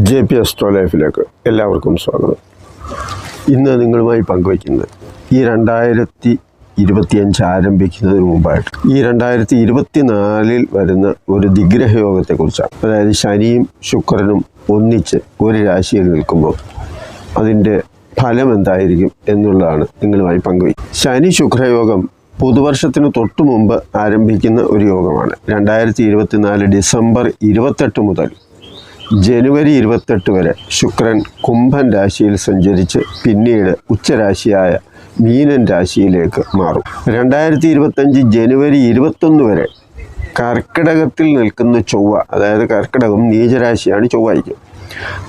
JP Astro ലൈഫിലേക്ക് എല്ലാവർക്കും സ്വാഗതം. ഇന്ന് നിങ്ങളുമായി പങ്കുവയ്ക്കുന്നത് ഈ 2025 ആരംഭിക്കുന്നതിന് മുമ്പായിട്ട് ഈ 2024 വരുന്ന ഒരു ദിഗ്രഹയോഗത്തെക്കുറിച്ചാണ്. അതായത് ശനിയും ശുക്രനും ഒന്നിച്ച് ഒരു രാശിയിൽ നിൽക്കുമ്പോൾ അതിൻ്റെ ഫലം എന്തായിരിക്കും എന്നുള്ളതാണ് നിങ്ങളുമായി പങ്കുവയ്ക്കുന്നത്. ശനി ശുക്രയോഗം പുതുവർഷത്തിന് തൊട്ടു മുമ്പ് ആരംഭിക്കുന്ന ഒരു യോഗമാണ്. 2024 ഡിസംബർ 28 മുതൽ ജനുവരി 28 വരെ ശുക്രൻ കുംഭൻ രാശിയിൽ സഞ്ചരിച്ച് പിന്നീട് ഉച്ചരാശിയായ മീനൻ രാശിയിലേക്ക് മാറും. 2025 ജനുവരി 21 വരെ കർക്കിടകത്തിൽ നിൽക്കുന്ന ചൊവ്വ, അതായത് കർക്കിടകം നീചരാശിയാണ് ചൊവ്വയ്ക്ക്.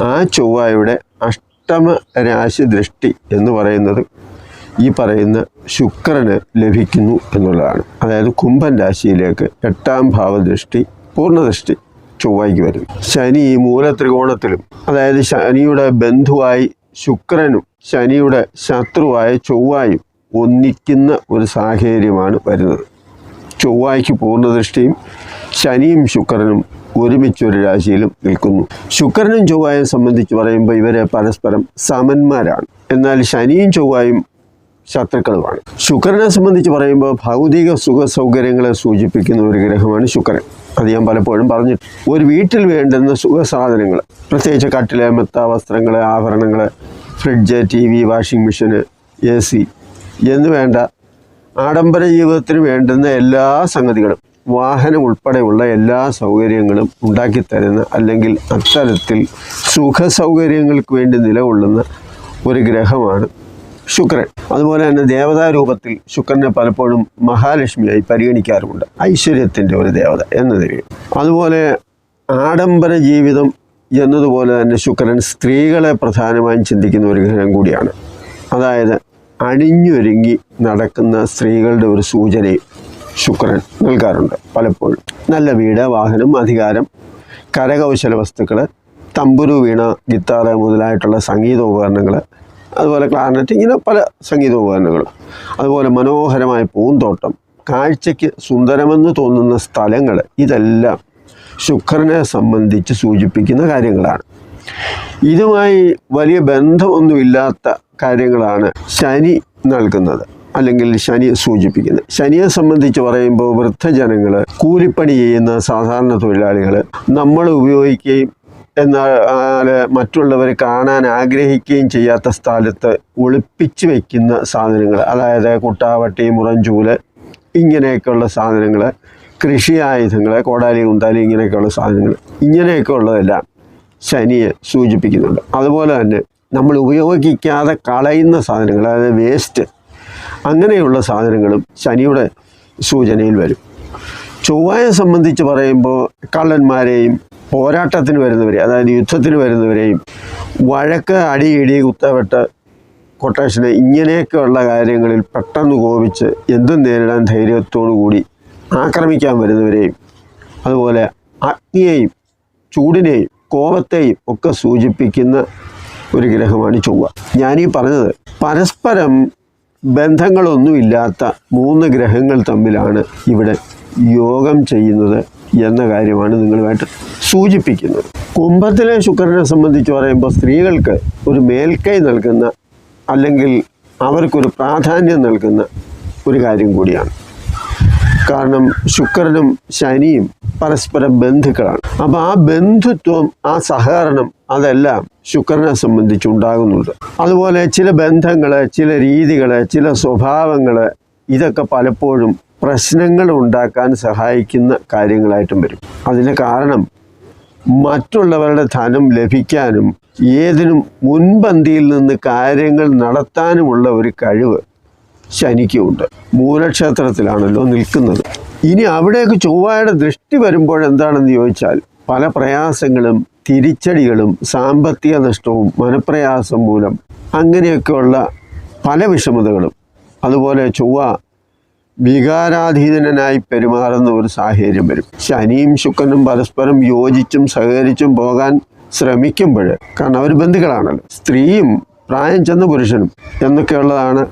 ആ ചൊവ്വയുടെ അഷ്ടമ രാശി ദൃഷ്ടി എന്ന് പറയുന്നത് ഈ പറയുന്ന ശുക്രന് ലഭിക്കുന്നു എന്നുള്ളതാണ്. അതായത് കുംഭൻ രാശിയിലേക്ക് 8ാം ഭാവദൃഷ്ടി പൂർണ്ണദൃഷ്ടി ചൊവ്വയ്ക്ക് വരും. ശനി മൂലത്രികോണത്തിലും, അതായത് ശനിയുടെ ബന്ധുവായി ശുക്രനും ശനിയുടെ ശത്രുവായ ചൊവ്വയും ഒന്നിക്കുന്ന ഒരു സാഹചര്യമാണ് വരുന്നത്. ചൊവ്വയ്ക്ക് പൂർണ്ണദൃഷ്ടിയും ശനിയും ശുക്രനും ഒരുമിച്ചൊരു രാശിയിലും നിൽക്കുന്നു. ശുക്രനും ചൊവ്വയും സംബന്ധിച്ച് പറയുമ്പോൾ ഇവരെ പരസ്പരം സമന്മാരാണ്. എന്നാൽ ശനിയും ചൊവ്വയും ശത്രുക്കളുമാണ്. ശുക്രനെ സംബന്ധിച്ച് പറയുമ്പോൾ ഭൗതിക സുഖ സൗകര്യങ്ങളെ സൂചിപ്പിക്കുന്ന ഒരു ഗ്രഹമാണ് ശുക്രൻ. അത് ഞാൻ പലപ്പോഴും പറഞ്ഞിട്ട്, ഒരു വീട്ടിൽ വേണ്ടുന്ന സുഖ സാധനങ്ങൾ, പ്രത്യേകിച്ച് കട്ടില്, മെത്ത, വസ്ത്രങ്ങൾ, ആഭരണങ്ങൾ, ഫ്രിഡ്ജ്, TV, വാഷിംഗ് മെഷീന്, AC എന്ന് വേണ്ട ആഡംബര ജീവിതത്തിന് വേണ്ടുന്ന എല്ലാ സംഗതികളും, വാഹനം ഉൾപ്പെടെയുള്ള എല്ലാ സൗകര്യങ്ങളും ഉണ്ടാക്കിത്തരുന്ന, അല്ലെങ്കിൽ അത്തരത്തിൽ സുഖ സൗകര്യങ്ങൾക്ക് വേണ്ടി നിലകൊള്ളുന്ന ഒരു ഗ്രഹമാണ് ശുക്രൻ. അതുപോലെ തന്നെ ദേവതാരൂപത്തിൽ ശുക്രനെ പലപ്പോഴും മഹാലക്ഷ്മിയായി പരിഗണിക്കാറുമുണ്ട്, ഐശ്വര്യത്തിൻ്റെ ഒരു ദേവത എന്ന നിലയിൽ. അതുപോലെ ആഡംബര ജീവിതം എന്നതുപോലെ തന്നെ ശുക്രൻ സ്ത്രീകളെ പ്രധാനമായും ചിന്തിക്കുന്ന ഒരു ഗ്രഹം കൂടിയാണ്. അതായത് അണിഞ്ഞൊരുങ്ങി നടക്കുന്ന സ്ത്രീകളുടെ ഒരു സൂചനയും ശുക്രൻ നൽകാറുണ്ട് പലപ്പോഴും. നല്ല വീട്, വാഹനം, അധികാരം, കരകൗശല വസ്തുക്കൾ, തമ്പുരു, വീണ, ഗിത്താറ് മുതലായിട്ടുള്ള സംഗീതോപകരണങ്ങൾ, അതുപോലെ ക്ലാർനെറ്റ്, ഇങ്ങനെ പല സംഗീതോപകരണങ്ങളും, അതുപോലെ മനോഹരമായ പൂന്തോട്ടം, കാഴ്ചയ്ക്ക് സുന്ദരമെന്ന് തോന്നുന്ന സ്ഥലങ്ങൾ, ഇതെല്ലാം ശുക്രനെ സംബന്ധിച്ച് സൂചിപ്പിക്കുന്ന കാര്യങ്ങളാണ്. ഇതുമായി വലിയ ബന്ധമൊന്നുമില്ലാത്ത കാര്യങ്ങളാണ് ശനി നൽകുന്നത്, അല്ലെങ്കിൽ ശനി സൂചിപ്പിക്കുന്നത്. ശനിയെ സംബന്ധിച്ച് പറയുമ്പോൾ വൃദ്ധജനങ്ങൾ, കൂലിപ്പണി ചെയ്യുന്ന സാധാരണ തൊഴിലാളികൾ, നമ്മൾ ഉപയോഗിക്കുകയും എന്നാൽ മറ്റുള്ളവർ കാണാൻ ആഗ്രഹിക്കുകയും ചെയ്യാത്ത സ്ഥലത്ത് ഒളിപ്പിച്ച് വയ്ക്കുന്ന സാധനങ്ങൾ, അതായത് കുട്ടാവട്ടി, മുറഞ്ചൂല്, ഇങ്ങനെയൊക്കെയുള്ള സാധനങ്ങൾ, കൃഷി ആയുധങ്ങൾ, കോടാലി, കുന്താലി, ഇങ്ങനെയൊക്കെയുള്ള സാധനങ്ങൾ, ഇങ്ങനെയൊക്കെ ഉള്ളതെല്ലാം ശനിയെ സൂചിപ്പിക്കുന്നുണ്ട്. അതുപോലെ തന്നെ നമ്മൾ ഉപയോഗിക്കാതെ കളയുന്ന സാധനങ്ങൾ, അതായത് വേസ്റ്റ്, അങ്ങനെയുള്ള സാധനങ്ങളും ശനിയുടെ സൂചനയിൽ വരും. ചൊവ്വയെ സംബന്ധിച്ച് പറയുമ്പോൾ കള്ളന്മാരെയും പോരാട്ടത്തിന് വരുന്നവരെ, അതായത് യുദ്ധത്തിന് വരുന്നവരെയും, വഴക്ക്, അടി, ഇടി, കുത്തവെട്ട്, കൊട്ടേഷന്, ഇങ്ങനെയൊക്കെയുള്ള കാര്യങ്ങളിൽ പെട്ടെന്ന് കോപിച്ച് എന്തും നേരിടാൻ ധൈര്യത്തോടു കൂടി ആക്രമിക്കാൻ വരുന്നവരെയും, അതുപോലെ അഗ്നിയെയും ചൂടിനെയും കോപത്തെയും ഒക്കെ സൂചിപ്പിക്കുന്ന ഒരു ഗ്രഹമാണ് ചൊവ്വ. ഞാനീ പറഞ്ഞത് പരസ്പരം ബന്ധങ്ങളൊന്നുമില്ലാത്ത 3 ഗ്രഹങ്ങൾ തമ്മിലാണ് ഇവിടെ യോഗം ചെയ്യുന്നത് എന്ന കാര്യമാണ് നിങ്ങളുമായിട്ട് സൂചിപ്പിക്കുന്നത്. കുംഭത്തിലെ ശുക്രനെ സംബന്ധിച്ച് പറയുമ്പോൾ സ്ത്രീകൾക്ക് ഒരു മേൽക്കൈ നൽകുന്ന, അല്ലെങ്കിൽ അവർക്കൊരു പ്രാധാന്യം നൽകുന്ന ഒരു കാര്യം കൂടിയാണ്. കാരണം ശുക്രനും ശനിയും പരസ്പരം ബന്ധുക്കളാണ്. അപ്പോൾ ആ ബന്ധുത്വം, ആ സഹകരണം, അതെല്ലാം ശുക്രനെ സംബന്ധിച്ച് ഉണ്ടാകുന്നുണ്ട്. അതുപോലെ ചില ബന്ധങ്ങൾ, ചില രീതികൾ, ചില സ്വഭാവങ്ങൾ, ഇതൊക്കെ പലപ്പോഴും പ്രശ്നങ്ങൾ ഉണ്ടാക്കാൻ സഹായിക്കുന്ന കാര്യങ്ങളായിട്ടും വരും. അതിന് കാരണം മറ്റുള്ളവരുടെ ധനം ലഭിക്കാനും ഏതിനും മുൻപന്തിയിൽ നിന്ന് കാര്യങ്ങൾ നടത്താനുമുള്ള ഒരു കഴിവ് ശനിക്കുമുണ്ട്. മൂലക്ഷേത്രത്തിലാണല്ലോ നിൽക്കുന്നത്. ഇനി അവിടേക്ക് ചൊവ്വയുടെ ദൃഷ്ടി വരുമ്പോഴെന്താണെന്ന് ചോദിച്ചാൽ, പല പ്രയാസങ്ങളും, തിരിച്ചടികളും, സാമ്പത്തിക നഷ്ടവും, മനപ്രയാസം മൂലം അങ്ങനെയൊക്കെയുള്ള പല വിഷമതകളും, അതുപോലെ ചൊവ്വ വികാരാധീനനായി പെരുമാറുന്ന ഒരു സാഹചര്യം വരും. ശനിയും ശുക്രനും പരസ്പരം യോജിച്ചും സഹകരിച്ചും പോകാൻ ശ്രമിക്കുമ്പോൾ, കാരണം അവർ ബന്ധുക്കളാണല്ലോ, സ്ത്രീയും പ്രായം ചെന്ന പുരുഷനും എന്നൊക്കെയുള്ളതാണ്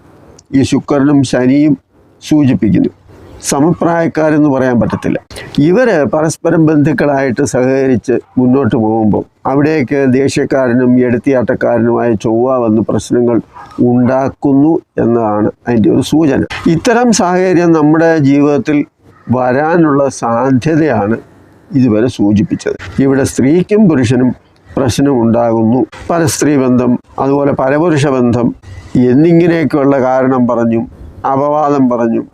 ഈ ശുക്രനും ശനിയും സൂചിപ്പിക്കുന്നത്. സമപ്രായക്കാരെന്ന് പറയാൻ പറ്റത്തില്ല. ഇവർ പരസ്പരം ബന്ധുക്കളായിട്ട് സഹകരിച്ച് മുന്നോട്ട് പോകുമ്പോൾ അവിടേക്ക് ദേഷ്യക്കാരനും എടുത്തിയാട്ടക്കാരനുമായ ചൊവ്വ വന്ന് പ്രശ്നങ്ങൾ ഉണ്ടാക്കുന്നു എന്നതാണ് അതിൻ്റെ ഒരു സൂചന. ഇത്തരം സാഹചര്യം നമ്മുടെ ജീവിതത്തിൽ വരാനുള്ള സാധ്യതയാണ് ഇതുവരെ സൂചിപ്പിച്ചത്. ഇവിടെ സ്ത്രീക്കും പുരുഷനും പ്രശ്നമുണ്ടാകുന്നു. പരസ്ത്രീ ബന്ധം, അതുപോലെ പരപുരുഷ ബന്ധം എന്നിങ്ങനെയൊക്കെയുള്ള കാരണം പറഞ്ഞും അപവാദം പറഞ്ഞും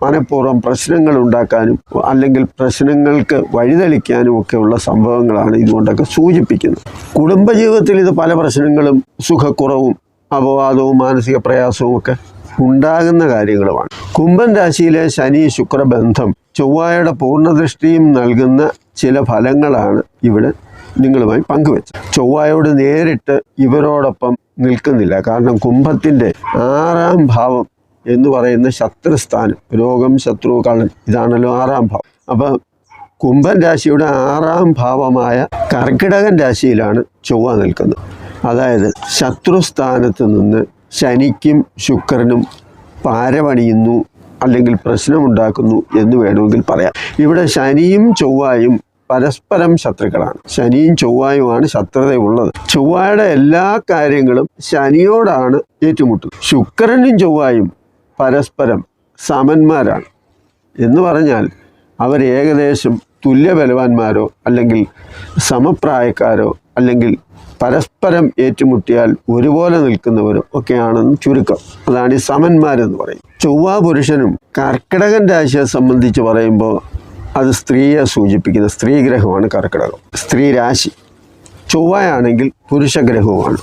മനഃപൂർവ്വം പ്രശ്നങ്ങൾ ഉണ്ടാക്കാനും അല്ലെങ്കിൽ പ്രശ്നങ്ങൾക്ക് വഴിതെളിക്കാനും ഒക്കെയുള്ള സംഭവങ്ങളാണ് ഇതുകൊണ്ടൊക്കെ സൂചിപ്പിക്കുന്നത്. കുടുംബജീവിതത്തിൽ ഇത് പല പ്രശ്നങ്ങളും സുഖക്കുറവും അപവാദവും മാനസിക പ്രയാസവും ഒക്കെ ഉണ്ടാകുന്ന കാര്യങ്ങളുമാണ്. കുംഭൻ രാശിയിലെ ശനി ശുക്ര ബന്ധം ചൊവ്വയുടെ പൂർണ്ണദൃഷ്ടിയും നൽകുന്ന ചില ഫലങ്ങളാണ് ഇവിടെ നിങ്ങളുമായി പങ്കുവെച്ചത്. ചൊവ്വയോട് നേരിട്ട് ഇവരോടൊപ്പം നിൽക്കുന്നില്ല. കാരണം കുംഭത്തിൻ്റെ 6ാം ഭാവം എന്ന് പറയുന്ന ശത്രുസ്ഥാനം, രോഗം, ശത്രു, കള്ളൻ, ഇതാണല്ലോ 6ാം ഭാവം. അപ്പം കുംഭൻ രാശിയുടെ 6ാം ഭാവമായ കർക്കിടകൻ രാശിയിലാണ് ചൊവ്വ നിൽക്കുന്നത്. അതായത് ശത്രുസ്ഥാനത്ത് നിന്ന് ശനിക്കും ശുക്രനും പാരപണിയുന്നു അല്ലെങ്കിൽ പ്രശ്നമുണ്ടാക്കുന്നു എന്ന് വേണമെങ്കിൽ പറയാം. ഇവിടെ ശനിയും ചൊവ്വയും പരസ്പരം ശത്രുക്കളാണ്. ശനിയും ചൊവ്വയുമാണ് ശത്രുതയുള്ളത്. ചൊവ്വയുടെ എല്ലാ കാര്യങ്ങളും ശനിയോടാണ് ഏറ്റുമുട്ടുന്നത്. ശുക്രനും ചൊവ്വയും പരസ്പരം സമന്മാരാണ്. എന്ന് പറഞ്ഞാൽ അവർ ഏകദേശം തുല്യബലവാന്മാരോ അല്ലെങ്കിൽ സമപ്രായക്കാരോ അല്ലെങ്കിൽ പരസ്പരം ഏറ്റുമുട്ടിയാൽ ഒരുപോലെ നിൽക്കുന്നവരോ ഒക്കെയാണെന്ന് ചുരുക്കം. അതാണ് ഈ സമന്മാരെന്ന് പറയും. ചൊവ്വ പുരുഷനും കർക്കിടകൻ രാശിയെ സംബന്ധിച്ച് പറയുമ്പോൾ അത് സ്ത്രീയെ സൂചിപ്പിക്കുന്ന സ്ത്രീഗ്രഹമാണ് കർക്കിടകം, സ്ത്രീ രാശി. ചൊവ്വയാണെങ്കിൽ പുരുഷഗ്രഹവുമാണ്.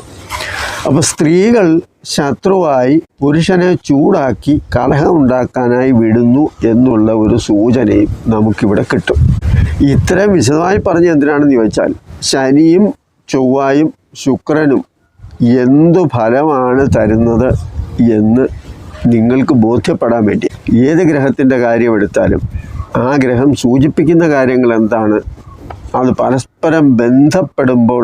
അപ്പോൾ സ്ത്രീകൾ ശത്രുവായി പുരുഷനെ ചൂടാക്കി കലഹമുണ്ടാക്കാനായി വിടുന്നു എന്നുള്ള ഒരു സൂചനയും നമുക്കിവിടെ കിട്ടും. ഇത്രയും വിശദമായി പറഞ്ഞ് എന്തിനാണെന്ന് ചോദിച്ചാൽ ശനിയും ചൊവ്വയും ശുക്രനും എന്തു ഫലമാണ് തരുന്നത് എന്ന് നിങ്ങൾക്ക് ബോധ്യപ്പെടാൻ വേണ്ടി. ഏത് ഗ്രഹത്തിൻ്റെ കാര്യം എടുത്താലും ആ ഗ്രഹം സൂചിപ്പിക്കുന്ന കാര്യങ്ങൾ എന്താണ്, അത് പരസ്പരം ബന്ധപ്പെടുമ്പോൾ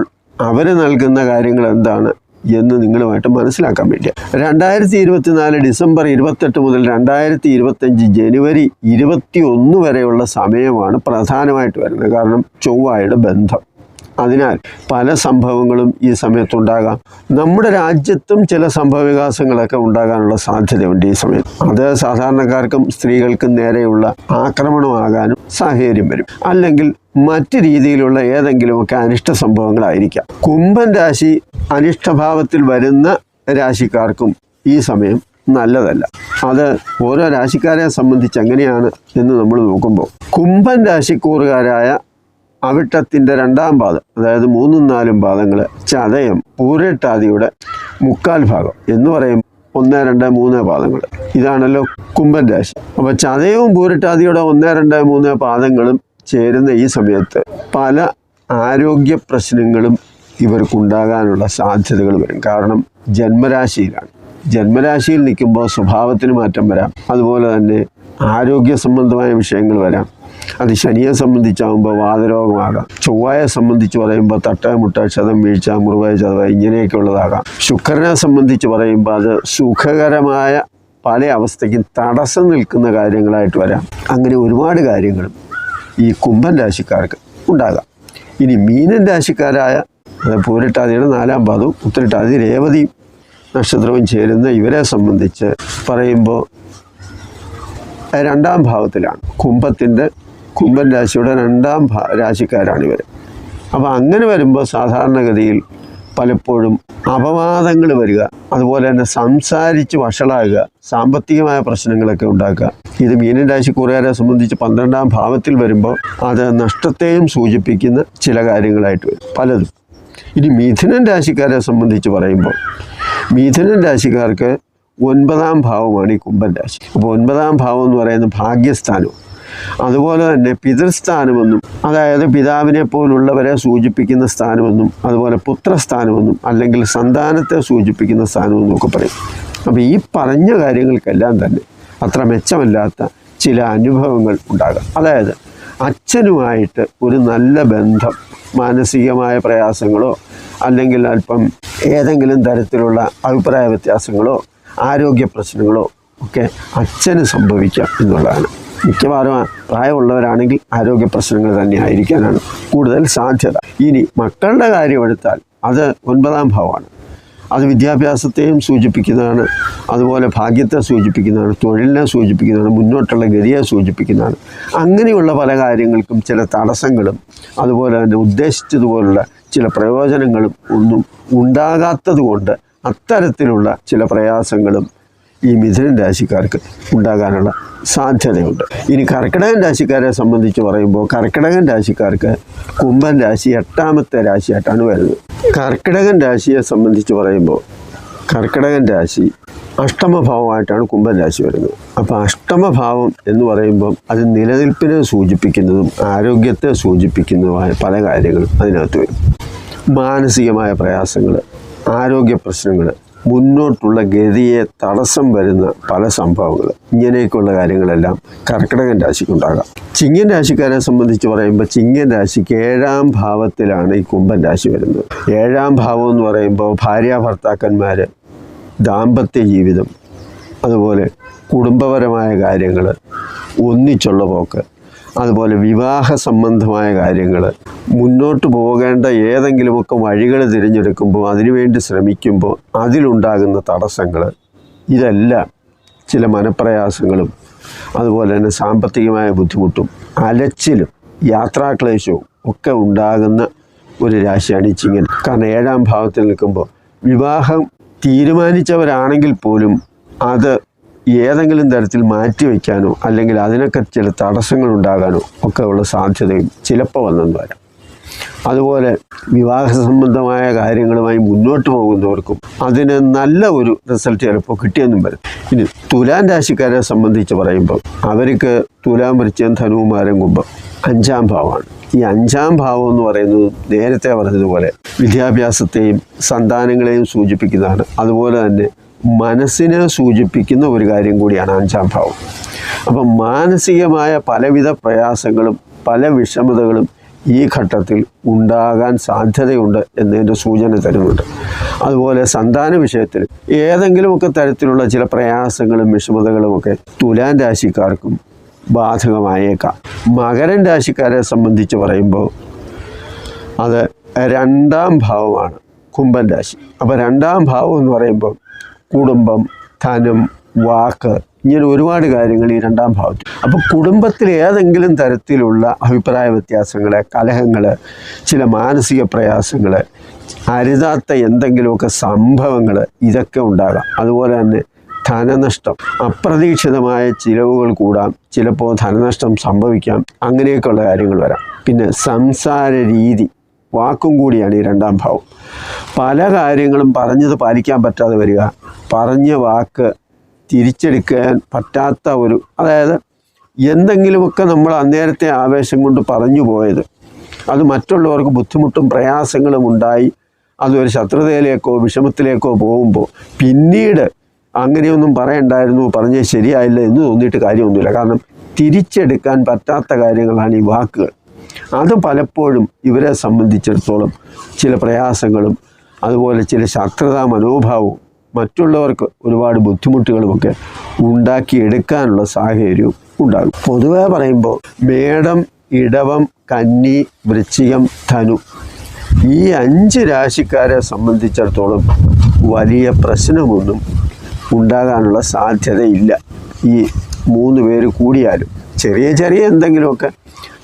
അവർ നൽകുന്ന കാര്യങ്ങൾ എന്താണ് എന്ന് നിങ്ങളുമായിട്ട് മനസ്സിലാക്കാൻ വേണ്ടിയാണ്. 2024 ഡിസംബർ 28 മുതൽ 2025 ജനുവരി 21 വരെയുള്ള സമയമാണ് പ്രധാനമായിട്ട് വരുന്നത്. കാരണം ചൊവ്വയുടെ ബന്ധം. അതിനാൽ പല സംഭവങ്ങളും ഈ സമയത്തുണ്ടാകാം. നമ്മുടെ രാജ്യത്തും ചില സംഭവ വികാസങ്ങളൊക്കെ ഉണ്ടാകാനുള്ള സാധ്യതയുണ്ട് ഈ സമയത്ത്. അത് സാധാരണക്കാർക്കും സ്ത്രീകൾക്കും നേരെയുള്ള ആക്രമണമാകാനും സാഹചര്യം വരും. അല്ലെങ്കിൽ മറ്റ് രീതിയിലുള്ള ഏതെങ്കിലുമൊക്കെ അനിഷ്ട സംഭവങ്ങളായിരിക്കാം. കുംഭൻ രാശി അനിഷ്ടഭാവത്തിൽ വരുന്ന രാശിക്കാർക്കും ഈ സമയം നല്ലതല്ല. അത് ഓരോ രാശിക്കാരെ സംബന്ധിച്ച് എങ്ങനെയാണ് എന്ന് നമ്മൾ നോക്കുമ്പോൾ കുംഭൻ രാശിക്കൂറുകാരായ അവിട്ടത്തിൻ്റെ 2ാം പാദം, അതായത് 3ഉം 4ഉം പാദങ്ങൾ, ചതയം, പൂരട്ടാതിയുടെ 3/4 ഭാഗം എന്ന് പറയും 1, 2, 3 പാദങ്ങൾ. ഇതാണല്ലോ കുംഭൻ രാശി. അപ്പോൾ ചതയവും പൂരട്ടാതിയുടെ 1, 2, 3 പാദങ്ങളും ചേരുന്ന ഈ സമയത്ത് പല ആരോഗ്യ പ്രശ്നങ്ങളും ഇവർക്കുണ്ടാകാനുള്ള സാധ്യതകൾ വരും. കാരണം ജന്മരാശിയിലാണ്. ജന്മരാശിയിൽ നിൽക്കുമ്പോൾ സ്വഭാവത്തിന് മാറ്റം വരാം. അതുപോലെ തന്നെ ആരോഗ്യ സംബന്ധമായ വിഷയങ്ങൾ വരാം. അത് ശനിയെ സംബന്ധിച്ചാകുമ്പോൾ വാതരോഗമാകാം. ചൊവ്വയെ സംബന്ധിച്ച് പറയുമ്പോൾ തട്ട, മുട്ട, ക്ഷതം, വീഴ്ച, മുറിവ്, ചതവ് ഇങ്ങനെയൊക്കെ ഉള്ളതാകാം. ശുക്രനെ സംബന്ധിച്ച് പറയുമ്പോൾ അത് സുഖകരമായ പല അവസ്ഥയ്ക്കും തടസ്സം നിൽക്കുന്ന കാര്യങ്ങളായിട്ട് വരാം. അങ്ങനെ ഒരുപാട് കാര്യങ്ങളും ഈ കുംഭൻ രാശിക്കാർക്ക് ഉണ്ടാകാം. ഇനി മീനൻ രാശിക്കാരായ പൂരട്ടാതിയുടെ 4ാം പാദവും ഉത്തരട്ടാതി രേവതി നക്ഷത്രവും ചേരുന്ന ഇവരെ സംബന്ധിച്ച് പറയുമ്പോൾ 2ാം ഭാവത്തിലാണ്. കുംഭൻ രാശിയുടെ 2ാം രാശിക്കാരാണ് ഇവർ. അപ്പോൾ അങ്ങനെ വരുമ്പോൾ സാധാരണഗതിയിൽ പലപ്പോഴും അപവാദങ്ങൾ വരിക, അതുപോലെ തന്നെ സംസാരിച്ച് വഷളാകുക, സാമ്പത്തികമായ പ്രശ്നങ്ങളൊക്കെ ഉണ്ടാക്കുക. ഇത് മീനൻ രാശിക്കൂറുകാരെ സംബന്ധിച്ച് 12ാം ഭാവത്തിൽ വരുമ്പോൾ അത് നഷ്ടത്തെയും സൂചിപ്പിക്കുന്ന ചില കാര്യങ്ങളായിട്ട് വരും പലതും. ഇനി മിഥുനൻ രാശിക്കാരെ സംബന്ധിച്ച് പറയുമ്പോൾ മിഥുനൻ രാശിക്കാർക്ക് 9ാം ഭാവമാണ് ഈ കുംഭൻ രാശി. അപ്പോൾ 9ാം ഭാവം എന്ന് പറയുന്നത് ഭാഗ്യസ്ഥാനവും അതുപോലെ തന്നെ പിതൃസ്ഥാനമെന്നും, അതായത് പിതാവിനെ പോലുള്ളവരെ സൂചിപ്പിക്കുന്ന സ്ഥാനമെന്നും, അതുപോലെ പുത്രസ്ഥാനമെന്നും അല്ലെങ്കിൽ സന്താനത്തെ സൂചിപ്പിക്കുന്ന സ്ഥാനമെന്നും ഒക്കെ പറയും. അപ്പോൾ ഈ പറഞ്ഞ കാര്യങ്ങൾക്കെല്ലാം തന്നെ അത്ര മെച്ചമല്ലാത്ത ചില അനുഭവങ്ങൾ ഉണ്ടാകാം. അതായത് അച്ഛനുമായിട്ട് ഒരു നല്ല ബന്ധം, മാനസികമായ പ്രയാസങ്ങളോ അല്ലെങ്കിൽ അല്പം ഏതെങ്കിലും തരത്തിലുള്ള അഭിപ്രായ വ്യത്യാസങ്ങളോ ആരോഗ്യ പ്രശ്നങ്ങളോ ഒക്കെ അച്ഛന് സംഭവിക്കാം എന്നുള്ളതാണ്. മിക്കവാറും പ്രായമുള്ളവരാണെങ്കിൽ ആരോഗ്യ പ്രശ്നങ്ങൾ തന്നെ ആയിരിക്കാനാണ് കൂടുതൽ സാധ്യത. ഇനി മക്കളുടെ കാര്യം എടുത്താൽ അത് 9ാം ഭാവമാണ്. അത് വിദ്യാഭ്യാസത്തെയും സൂചിപ്പിക്കുന്നതാണ്, അതുപോലെ ഭാഗ്യത്തെ സൂചിപ്പിക്കുന്നതാണ്, തൊഴിലിനെ സൂചിപ്പിക്കുന്നതാണ്, മുന്നോട്ടുള്ള ഗതിയെ സൂചിപ്പിക്കുന്നതാണ്. അങ്ങനെയുള്ള പല കാര്യങ്ങൾക്കും ചില തടസ്സങ്ങളും അതുപോലെ തന്നെ ഉദ്ദേശിച്ചതുപോലുള്ള ചില പ്രയോജനങ്ങളും ഒന്നും ഉണ്ടാകാത്തത് കൊണ്ട് അത്തരത്തിലുള്ള ചില പ്രയാസങ്ങളും ഈ മിഥുനൻ രാശിക്കാർക്ക് ഉണ്ടാകാനുള്ള സാധ്യതയുണ്ട്. ഇനി കർക്കിടകൻ രാശിക്കാരെ സംബന്ധിച്ച് പറയുമ്പോൾ കർക്കിടകൻ രാശിക്കാർക്ക് കുംഭൻ രാശി 8ാമത്തെ രാശിയായിട്ടാണ് വരുന്നത്. കർക്കിടകൻ രാശിയെ സംബന്ധിച്ച് പറയുമ്പോൾ കർക്കിടകൻ രാശി അഷ്ടമഭാവമായിട്ടാണ് കുംഭൻ രാശി വരുന്നത്. അപ്പോൾ അഷ്ടമഭാവം എന്ന് പറയുമ്പം അത് നിലനിൽപ്പിനെ സൂചിപ്പിക്കുന്നതും ആരോഗ്യത്തെ സൂചിപ്പിക്കുന്നതുമായ പല കാര്യങ്ങളും അതിനകത്ത് വരും. മാനസികമായ പ്രയാസങ്ങൾ, ആരോഗ്യ പ്രശ്നങ്ങൾ, മുന്നോട്ടുള്ള ഗതിയെ തടസ്സം വരുന്ന പല സംഭവങ്ങൾ, ഇങ്ങനെയൊക്കെയുള്ള കാര്യങ്ങളെല്ലാം കർക്കിടകൻ രാശിക്കുണ്ടാകാം. ചിങ്ങൻ രാശിക്കാരെ സംബന്ധിച്ച് പറയുമ്പോൾ ചിങ്ങൻ രാശിക്ക് 7ാം ഭാവത്തിലാണ് ഈ കുംഭൻ രാശി വരുന്നത്. 7ാം ഭാവം എന്ന് പറയുമ്പോൾ ഭാര്യ ഭർത്താക്കന്മാർ, ദാമ്പത്യ ജീവിതം, അതുപോലെ കുടുംബപരമായ കാര്യങ്ങൾ, ഒന്നിച്ചുള്ള പോക്ക്, അതുപോലെ വിവാഹ സംബന്ധമായ കാര്യങ്ങൾ, മുന്നോട്ട് പോകേണ്ട ഏതെങ്കിലുമൊക്കെ വഴികൾ തിരഞ്ഞെടുക്കുമ്പോൾ അതിനുവേണ്ടി ശ്രമിക്കുമ്പോൾ അതിലുണ്ടാകുന്ന തടസ്സങ്ങൾ, ഇതെല്ലാം ചില മനപ്രയാസങ്ങളും അതുപോലെ തന്നെ സാമ്പത്തികമായ ബുദ്ധിമുട്ടും അലച്ചിലും യാത്രാക്ലേശവും ഒക്കെ ഉണ്ടാകുന്ന ഒരു രാശിയാണ് ഈ ചിങ്ങൻ. കാരണം 7ാം ഭാവത്തിൽ നിൽക്കുമ്പോൾ വിവാഹം തീരുമാനിച്ചവരാണെങ്കിൽ പോലും അത് ഏതെങ്കിലും തരത്തിൽ മാറ്റിവെക്കാനോ അല്ലെങ്കിൽ അതിനൊക്കെ ചില തടസ്സങ്ങൾ ഉണ്ടാകാനോ ഒക്കെ ഉള്ള സാധ്യതയും ചിലപ്പോൾ വന്നെന്ന് വരാം. അതുപോലെ വിവാഹ സംബന്ധമായ കാര്യങ്ങളുമായി മുന്നോട്ട് പോകുന്നവർക്കും അതിന് നല്ല ഒരു റിസൾട്ട് ചിലപ്പോൾ കിട്ടിയെന്നും വരും. ഇനി തുലാം രാശിക്കാരെ സംബന്ധിച്ച് പറയുമ്പോൾ അവർക്ക് തുലാം, വൃശ്ചികം, ധനു, മകരം, കുംഭം 5ാം ഭാവമാണ്. ഈ 5ാം ഭാവം എന്ന് പറയുന്നത് നേരത്തെ പറഞ്ഞതുപോലെ വിദ്യാഭ്യാസത്തെയും സന്താനങ്ങളെയും സൂചിപ്പിക്കുന്നതാണ്. അതുപോലെ തന്നെ മനസ്സിനെ സൂചിപ്പിക്കുന്ന ഒരു കാര്യം കൂടിയാണ് 5ാം ഭാവം. അപ്പം മാനസികമായ പലവിധ പ്രയാസങ്ങളും പല വിഷമതകളും ഈ ഘട്ടത്തിൽ ഉണ്ടാകാൻ സാധ്യതയുണ്ട് എന്നതിൻ്റെ സൂചന തരുന്നുണ്ട്. അതുപോലെ സന്താന വിഷയത്തിൽ ഏതെങ്കിലുമൊക്കെ തരത്തിലുള്ള ചില പ്രയാസങ്ങളും വിഷമതകളുമൊക്കെ തുലാം രാശിക്കാർക്കും ബാധകമായേക്കാം. മകരൻ രാശിക്കാരെ സംബന്ധിച്ച് പറയുമ്പോൾ അത് 2ാം ഭാവമാണ്, കുംഭൻ രാശി. അപ്പോൾ 2ാം ഭാവം എന്ന് പറയുമ്പോൾ കുടുംബം, ധനം, വാക്ക്, ഇങ്ങനെ ഒരുപാട് കാര്യങ്ങൾ ഈ 2ാം ഭാവത്തിൽ. അപ്പോൾ കുടുംബത്തിൽ ഏതെങ്കിലും തരത്തിലുള്ള അഭിപ്രായ വ്യത്യാസങ്ങൾ, കലഹങ്ങൾ, ചില മാനസിക പ്രയാസങ്ങൾ, അരുതാത്ത എന്തെങ്കിലുമൊക്കെ സംഭവങ്ങൾ, ഇതൊക്കെ ഉണ്ടാകാം. അതുപോലെ തന്നെ ധനനഷ്ടം, അപ്രതീക്ഷിതമായ ചിലവുകൾ കൂടാം, ചിലപ്പോൾ ധനനഷ്ടം സംഭവിക്കാം, അങ്ങനെയൊക്കെയുള്ള കാര്യങ്ങൾ വരാം. പിന്നെ സംസാര രീതി, വാക്കും കൂടിയാണ് ഈ 2ാം ഭാവം. പല കാര്യങ്ങളും പറഞ്ഞത് പാലിക്കാൻ പറ്റാതെ വരിക, പറഞ്ഞ വാക്ക് തിരിച്ചെടുക്കാൻ പറ്റാത്ത ഒരു, അതായത് എന്തെങ്കിലുമൊക്കെ നമ്മൾ അന്നേരത്തെ ആവേശം കൊണ്ട് പറഞ്ഞു പോയത് അത് മറ്റുള്ളവർക്ക് ബുദ്ധിമുട്ടും പ്രയാസങ്ങളും ഉണ്ടായി അതൊരു ശത്രുതയിലേക്കോ വിഷമത്തിലേക്കോ പോകുമ്പോൾ പിന്നീട് അങ്ങനെയൊന്നും പറയണ്ടായിരുന്നു, പറഞ്ഞത് ശരിയായില്ല എന്ന് തോന്നിയിട്ട് കാര്യമൊന്നുമില്ല. കാരണം തിരിച്ചെടുക്കാൻ പറ്റാത്ത കാര്യങ്ങളാണ് ഈ വാക്കുകൾ. അത് പലപ്പോഴും ഇവരെ സംബന്ധിച്ചിടത്തോളം ചില പ്രയാസങ്ങളും അതുപോലെ ചില ശത്രുതാ മനോഭാവവും മറ്റുള്ളവർക്ക് ഒരുപാട് ബുദ്ധിമുട്ടുകളുമൊക്കെ ഉണ്ടാക്കിയെടുക്കാനുള്ള സാഹചര്യവും ഉണ്ടാകും. പൊതുവെ പറയുമ്പോൾ മേടം, ഇടവം, കന്നി, വൃശ്ചികം, ധനു ഈ 5 രാശിക്കാരെ സംബന്ധിച്ചിടത്തോളം വലിയ പ്രശ്നമൊന്നും ഉണ്ടാകാനുള്ള സാധ്യതയില്ല. ഈ 3 പേര് കൂടിയാലും ചെറിയ ചെറിയ എന്തെങ്കിലുമൊക്കെ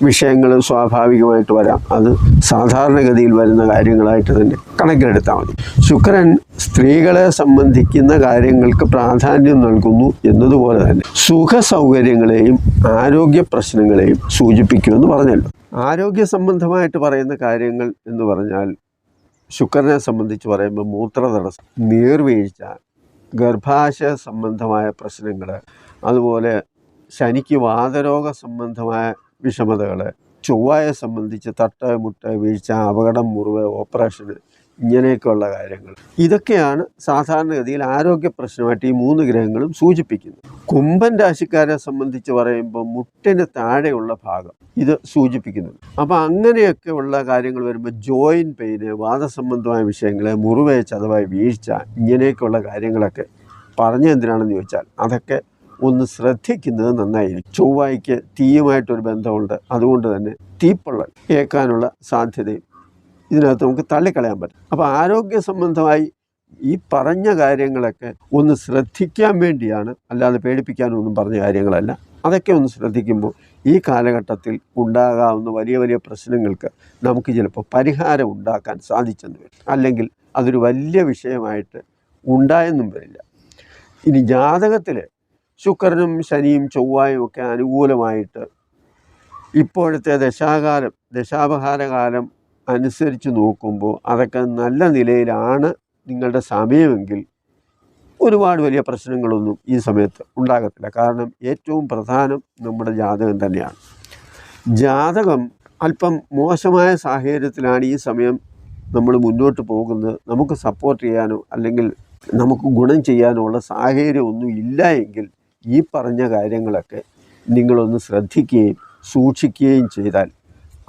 വിഷയങ്ങൾ സ്വാഭാവികമായിട്ട് വരാം. അത് സാധാരണഗതിയിൽ വരുന്ന കാര്യങ്ങളായിട്ട് തന്നെ കണക്കിലെടുത്താൽ മതി. ശുക്രൻ സ്ത്രീകളെ സംബന്ധിക്കുന്ന കാര്യങ്ങൾക്ക് പ്രാധാന്യം നൽകുന്നു എന്നതുപോലെ തന്നെ സുഖ സൗകര്യങ്ങളെയും ആരോഗ്യ പ്രശ്നങ്ങളെയും സൂചിപ്പിക്കുമെന്ന് പറഞ്ഞല്ലോ. ആരോഗ്യ സംബന്ധമായിട്ട് പറയുന്ന കാര്യങ്ങൾ എന്ന് പറഞ്ഞാൽ ശുക്രനെ സംബന്ധിച്ച് പറയുമ്പോൾ മൂത്രതടസ്സം, നീർവീഴ്ച, ഗർഭാശയ സംബന്ധമായ പ്രശ്നങ്ങൾ, അതുപോലെ ശനിക്ക് വാതരോഗ സംബന്ധമായ വിഷമതകൾ, ചൊവ്വയെ സംബന്ധിച്ച് തട്ട്, മുട്ട്, വീഴ്ച, അപകടം, മുറിവ്, ഓപ്പറേഷന്, ഇങ്ങനെയൊക്കെയുള്ള കാര്യങ്ങൾ. ഇതൊക്കെയാണ് സാധാരണഗതിയിൽ ആരോഗ്യ പ്രശ്നമായിട്ട് ഈ 3 ഗ്രഹങ്ങളും സൂചിപ്പിക്കുന്നത്. കുംഭൻ രാശിക്കാരെ സംബന്ധിച്ച് പറയുമ്പോൾ മുട്ടിന് താഴെയുള്ള ഭാഗം ഇത് സൂചിപ്പിക്കുന്നുണ്ട്. അപ്പോൾ അങ്ങനെയൊക്കെ ഉള്ള കാര്യങ്ങൾ വരുമ്പോൾ ജോയിൻറ്റ് പെയിന്, വാദസംബന്ധമായ വിഷയങ്ങൾ, മുറിവ്, ചതവായ വീഴ്ച, ഇങ്ങനെയൊക്കെയുള്ള കാര്യങ്ങളൊക്കെ പറഞ്ഞ എന്തിനാണെന്ന് ചോദിച്ചാൽ അതൊക്കെ ഒന്ന് ശ്രദ്ധിക്കുന്നത് നന്നായിരിക്കും. ചൊവ്വായ്ക്ക് തീയുമായിട്ടൊരു ബന്ധമുണ്ട്. അതുകൊണ്ട് തന്നെ തീപ്പൊള്ളൽ ഏൽക്കാനുള്ള സാധ്യതയും ഇതിനകത്ത് നമുക്ക് തള്ളിക്കളയാൻ പറ്റും. അപ്പോൾ ആരോഗ്യ സംബന്ധമായി ഈ പറഞ്ഞ കാര്യങ്ങളൊക്കെ ഒന്ന് ശ്രദ്ധിക്കാൻ വേണ്ടിയാണ്, അല്ലാതെ പേടിപ്പിക്കാനൊന്നും പറഞ്ഞ കാര്യങ്ങളല്ല. അതൊക്കെ ഒന്ന് ശ്രദ്ധിക്കുമ്പോൾ ഈ കാലഘട്ടത്തിൽ ഉണ്ടാകാവുന്ന വലിയ വലിയ പ്രശ്നങ്ങൾക്ക് നമുക്ക് ചിലപ്പോൾ പരിഹാരം ഉണ്ടാക്കാൻ സാധിച്ചെന്ന് വരും. അല്ലെങ്കിൽ അതൊരു വലിയ വിഷയമായിട്ട് ഉണ്ടായെന്നും വരില്ല. ഇനി ജാതകത്തിൽ ശുക്രനും ശനിയും ചൊവ്വായും ഒക്കെ അനുകൂലമായിട്ട് ഇപ്പോഴത്തെ ദശാപഹാരകാലം അനുസരിച്ച് നോക്കുമ്പോൾ അതൊക്കെ നല്ല നിലയിലാണ് നിങ്ങളുടെ സമയമെങ്കിൽ ഒരുപാട് വലിയ പ്രശ്നങ്ങളൊന്നും ഈ സമയത്ത് ഉണ്ടാകത്തില്ല. കാരണം ഏറ്റവും പ്രധാനം നമ്മുടെ ജാതകം തന്നെയാണ്. ജാതകം അല്പം മോശമായ സാഹചര്യത്തിലാണ് ഈ സമയം നമ്മൾ മുന്നോട്ട് പോകുന്നത്. നമുക്ക് സപ്പോർട്ട് ചെയ്യാനോ അല്ലെങ്കിൽ നമുക്ക് ഗുണം ചെയ്യാനോ ഉള്ള സാഹചര്യമൊന്നും ഇല്ല എങ്കിൽ ഈ പറഞ്ഞ കാര്യങ്ങളൊക്കെ നിങ്ങളൊന്ന് ശ്രദ്ധിക്കുകയും സൂക്ഷിക്കുകയും ചെയ്താൽ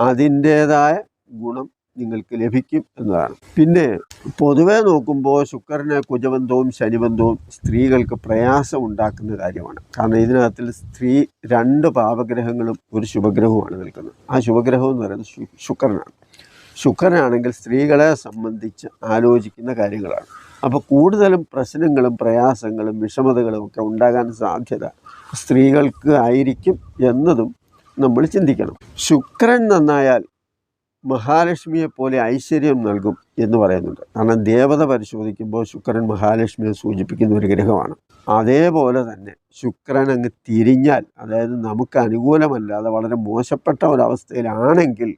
അതിൻ്റേതായ ഗുണം നിങ്ങൾക്ക് ലഭിക്കും എന്നതാണ്. പിന്നെ പൊതുവെ നോക്കുമ്പോൾ ശുക്രന് കുജബന്ധവും ശനിബന്ധവും സ്ത്രീകൾക്ക് പ്രയാസം ഉണ്ടാക്കുന്ന കാര്യമാണ്. കാരണം ഇതിനകത്തിൽ സ്ത്രീ 2 പാപഗ്രഹങ്ങളും ഒരു ശുഭഗ്രഹവുമാണ് നിൽക്കുന്നത്. ആ ശുഭഗ്രഹം എന്ന് പറയുന്നത് ശുക്രനാണ്. ശുക്രനാണെങ്കിൽ സ്ത്രീകളെ സംബന്ധിച്ച് ആലോചിക്കുന്ന കാര്യങ്ങളാണ്. അപ്പോൾ കൂടുതലും പ്രശ്നങ്ങളും പ്രയാസങ്ങളും വിഷമതകളും ഒക്കെ ഉണ്ടാകാൻ സാധ്യത സ്ത്രീകൾക്ക് ആയിരിക്കും എന്നതും നമ്മൾ ചിന്തിക്കണം. ശുക്രൻ നന്നായാൽ മഹാലക്ഷ്മിയെ പോലെ ഐശ്വര്യം നൽകും എന്ന് പറയുന്നുണ്ട്. കാരണം ദേവത പരിശോധിക്കുമ്പോൾ ശുക്രൻ മഹാലക്ഷ്മിയെ സൂചിപ്പിക്കുന്ന ഒരു ഗ്രഹമാണ്. അതേപോലെ തന്നെ ശുക്രൻ അങ്ങ് തിരിഞ്ഞാൽ, അതായത് നമുക്ക് അനുകൂലമല്ലാതെ വളരെ മോശപ്പെട്ട ഒരവസ്ഥയിലാണെങ്കിൽ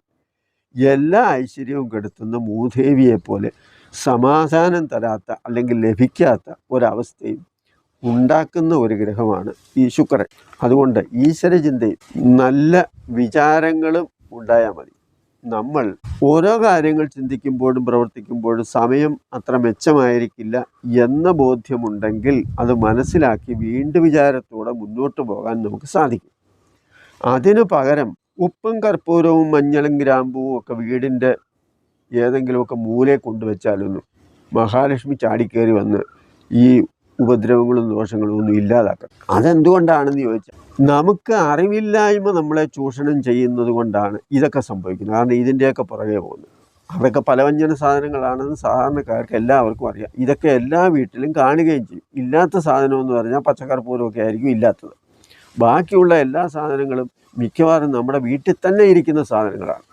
എല്ലാ ഐശ്വര്യവും കെടുത്തുന്ന മൂദേവിയെ പോലെ സമാധാനം തരാത്ത അല്ലെങ്കിൽ ലഭിക്കാത്ത ഒരവസ്ഥയും ഉണ്ടാക്കുന്ന ഒരു ഗ്രഹമാണ് ഈ ശുക്രൻ. അതുകൊണ്ട് ഈശ്വരചിന്തയും നല്ല വിചാരങ്ങളും ഉണ്ടായാൽ മതി. നമ്മൾ ഓരോ കാര്യങ്ങൾ ചിന്തിക്കുമ്പോഴും പ്രവർത്തിക്കുമ്പോഴും സമയം അത്ര മെച്ചമായിരിക്കില്ല എന്ന ബോധ്യമുണ്ടെങ്കിൽ അത് മനസ്സിലാക്കി വീണ്ടും വിചാരത്തോടെ മുന്നോട്ട് പോകാൻ നമുക്ക് സാധിക്കും. അതിനു പകരം ഉപ്പും കർപ്പൂരവും മഞ്ഞളും ഗ്രാമ്പൂവും ഒക്കെ വീടിൻ്റെ ഏതെങ്കിലുമൊക്കെ മൂലയെ കൊണ്ടുവച്ചാലൊന്നും മഹാലക്ഷ്മി ചാടിക്കയറി വന്ന് ഈ ഉപദ്രവങ്ങളും ദോഷങ്ങളും ഒന്നും ഇല്ലാതാക്കണം. അതെന്തുകൊണ്ടാണെന്ന് ചോദിച്ചാൽ നമുക്ക് അറിവില്ലായ്മ നമ്മളെ ചൂഷണം ചെയ്യുന്നത് കൊണ്ടാണ് ഇതൊക്കെ സംഭവിക്കുന്നത്. കാരണം ഇതിൻ്റെയൊക്കെ പുറകെ പോകുന്നത് അതൊക്കെ പലവ്യഞ്ജന സാധനങ്ങളാണെന്ന് സാധാരണക്കാർക്ക് എല്ലാവർക്കും അറിയാം. ഇതൊക്കെ എല്ലാ വീട്ടിലും കാണുകയും ചെയ്യും. ഇല്ലാത്ത സാധനമെന്ന് പറഞ്ഞാൽ പച്ചക്കർപ്പൂരമൊക്കെ ആയിരിക്കും ഇല്ലാത്തത്. ബാക്കിയുള്ള എല്ലാ സാധനങ്ങളും മിക്കവാറും നമ്മുടെ വീട്ടിൽ തന്നെ ഇരിക്കുന്ന സാധനങ്ങളാണ്.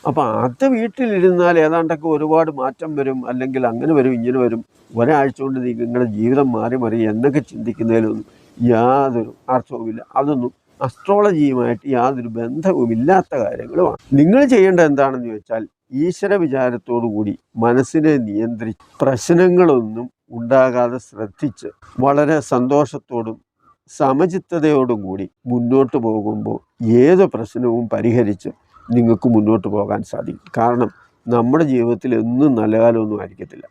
അപ്പോൾ അത് വീട്ടിലിരുന്നാൽ ഏതാണ്ടൊക്കെ ഒരുപാട് മാറ്റം വരും, അല്ലെങ്കിൽ അങ്ങനെ വരും ഇങ്ങനെ വരും, ഒരാഴ്ച കൊണ്ട് നിങ്ങളുടെ ജീവിതം മാറി എന്നൊക്കെ ചിന്തിക്കുന്നതിലൊന്നും യാതൊരു അർത്ഥവുമില്ല. അതൊന്നും അസ്ട്രോളജിയുമായിട്ട് യാതൊരു ബന്ധവുമില്ലാത്ത കാര്യങ്ങളുമാണ്. നിങ്ങൾ ചെയ്യേണ്ടത് എന്താണെന്ന് ചോദിച്ചാൽ ഈശ്വര വിചാരത്തോടുകൂടി മനസ്സിനെ നിയന്ത്രിച്ച് പ്രശ്നങ്ങളൊന്നും ഉണ്ടാകാതെ ശ്രദ്ധിച്ച് വളരെ സന്തോഷത്തോടും സമചിത്തതയോടും കൂടി മുന്നോട്ട് പോകുമ്പോൾ ഏത് പ്രശ്നവും പരിഹരിച്ച് നിങ്ങൾക്ക് മുന്നോട്ട് പോകാൻ സാധിക്കും. കാരണം നമ്മുടെ ജീവിതത്തിൽ എന്നും നല്ല കാലമൊന്നും ആയിരിക്കത്തില്ല.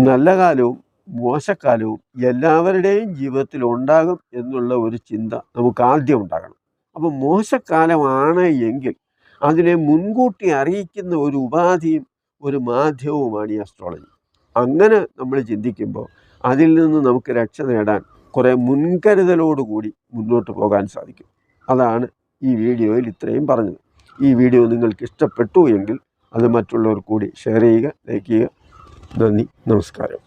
നല്ല കാലവും മോശക്കാലവും എല്ലാവരുടെയും ജീവിതത്തിൽ ഉണ്ടാകും എന്നുള്ള ഒരു ചിന്ത നമുക്ക് ആദ്യം ഉണ്ടാകണം. അപ്പോൾ മോശക്കാലമാണ് എങ്കിൽ അതിനെ മുൻകൂട്ടി അറിയിക്കുന്ന ഒരു ഉപാധിയും ഒരു മാധ്യമവുമാണ് ഈ അസ്ട്രോളജി. അങ്ങനെ നമ്മൾ ചിന്തിക്കുമ്പോൾ അതിൽ നിന്ന് നമുക്ക് രക്ഷ നേടാൻ കുറേ മുൻകരുതലോടുകൂടി മുന്നോട്ട് പോകാൻ സാധിക്കും. അതാണ് ഈ വീഡിയോയിൽ ഇത്രയും പറഞ്ഞത്. ഈ വീഡിയോ നിങ്ങൾക്ക് ഇഷ്ടപ്പെട്ടു എങ്കിൽ അത് മറ്റുള്ളവർ കൂടി ഷെയർ ചെയ്യുക, ലൈക്ക് ചെയ്യുക. നന്ദി, നമസ്കാരം.